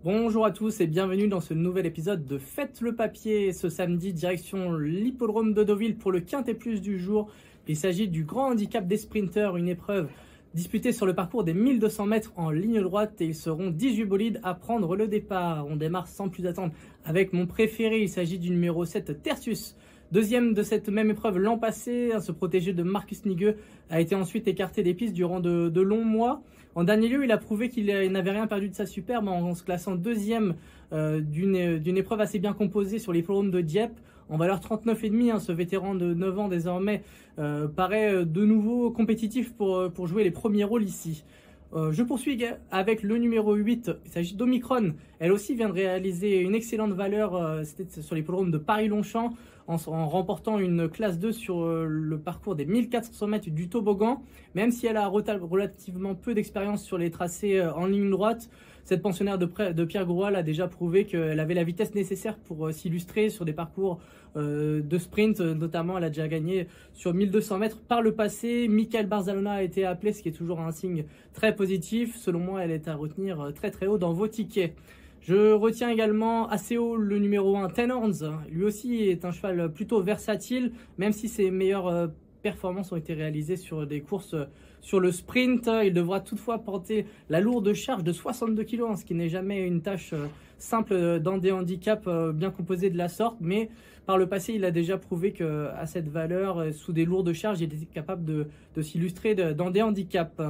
Bonjour à tous et bienvenue dans ce nouvel épisode de Faites le papier. Ce samedi, direction l'hippodrome de Deauville pour le Quintet Plus du jour. Il s'agit du grand handicap des sprinters, une épreuve disputée sur le parcours des 1200 mètres en ligne droite et ils seront 18 bolides à prendre le départ. On démarre sans plus attendre avec mon préféré, il s'agit du numéro 7 Tertius. Deuxième de cette même épreuve l'an passé, ce protégé de Marcus Nigueux a été ensuite écarté des pistes durant de longs mois. En dernier lieu, il a prouvé qu'il n'avait rien perdu de sa superbe en se classant deuxième d'une épreuve assez bien composée sur l'hippodrome de Dieppe. En valeur 39,5, ce vétéran de 9 ans désormais paraît de nouveau compétitif pour jouer les premiers rôles ici. Je poursuis avec le numéro 8, il s'agit d'Omicron. Elle aussi vient de réaliser une excellente valeur, c'était sur l'hippodrome de Paris-Longchamp, en remportant une classe 2 sur le parcours des 1400 mètres du toboggan. Même si elle a relativement peu d'expérience sur les tracés en ligne droite, cette pensionnaire de Pierre Groual a déjà prouvé qu'elle avait la vitesse nécessaire pour s'illustrer sur des parcours de sprint. Notamment, elle a déjà gagné sur 1200 mètres par le passé. Michael Barzalona a été appelé, ce qui est toujours un signe très positif. Selon moi, elle est à retenir très très haut dans vos tickets. Je retiens également assez haut le numéro 1, Ten Horns. Lui aussi est un cheval plutôt versatile, même si ses meilleures performances ont été réalisées sur des courses sur le sprint. Il devra toutefois porter la lourde charge de 62 kg, ce qui n'est jamais une tâche simple dans des handicaps bien composés de la sorte. Mais par le passé, il a déjà prouvé qu'à cette valeur, sous des lourdes charges, il était capable de s'illustrer dans des handicaps.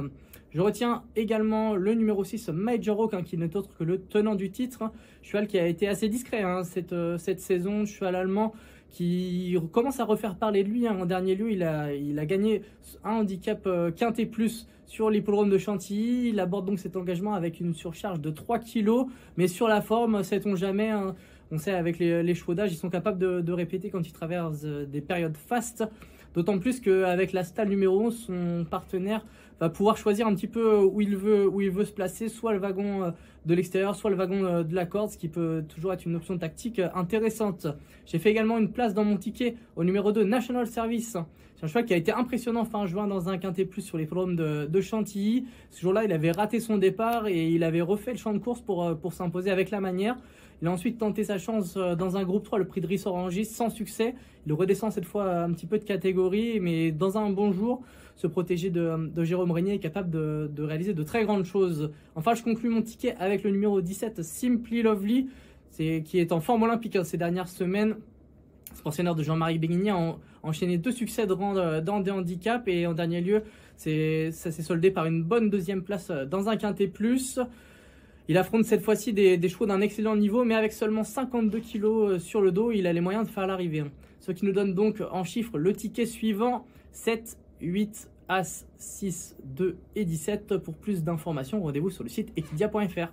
Je retiens également le numéro 6, Major Oak, qui n'est autre que le tenant du titre. Cheval qui a été assez discret cette saison, cheval allemand qui commence à refaire parler de lui. En dernier lieu, il a gagné un handicap Quintet Plus sur l'hippodrome de Chantilly. Il aborde donc cet engagement avec une surcharge de 3 kg. Mais sur la forme, sait-on jamais, hein. On sait avec les chevaux d'âge, ils sont capables de répéter quand ils traversent des périodes fastes. D'autant plus qu'avec la stalle numéro 11, son partenaire va pouvoir choisir un petit peu où il veut se placer, soit le wagon de l'extérieur, soit le wagon de la corde, ce qui peut toujours être une option tactique intéressante. J'ai fait également une place dans mon ticket au numéro 2, National Service. C'est un cheval qui a été impressionnant fin juin dans un Quintet Plus sur les forums de Chantilly. Ce jour-là, il avait raté son départ et il avait refait le champ de course pour s'imposer avec la manière. Il a ensuite tenté sa chance dans un groupe 3, le prix de Ris-Orangis, sans succès. Il redescend cette fois un petit peu de catégorie, mais dans un bon jour, ce protégé de Jérôme Régnier est capable de réaliser de très grandes choses. Enfin, je conclus mon ticket avec le numéro 17, Simply Lovely, qui est en forme olympique ces dernières semaines. Ce pensionnaire de Jean-Marie Béguigny a enchaîné 2 succès dans des handicaps et en dernier lieu, ça s'est soldé par une bonne deuxième place dans un Quintet Plus. Il affronte cette fois-ci des chevaux d'un excellent niveau, mais avec seulement 52 kg sur le dos, il a les moyens de faire l'arrivée. Ce qui nous donne donc en chiffres le ticket suivant, 7, 8, As, 6, 2 et 17. Pour plus d'informations, rendez-vous sur le site equidia.fr.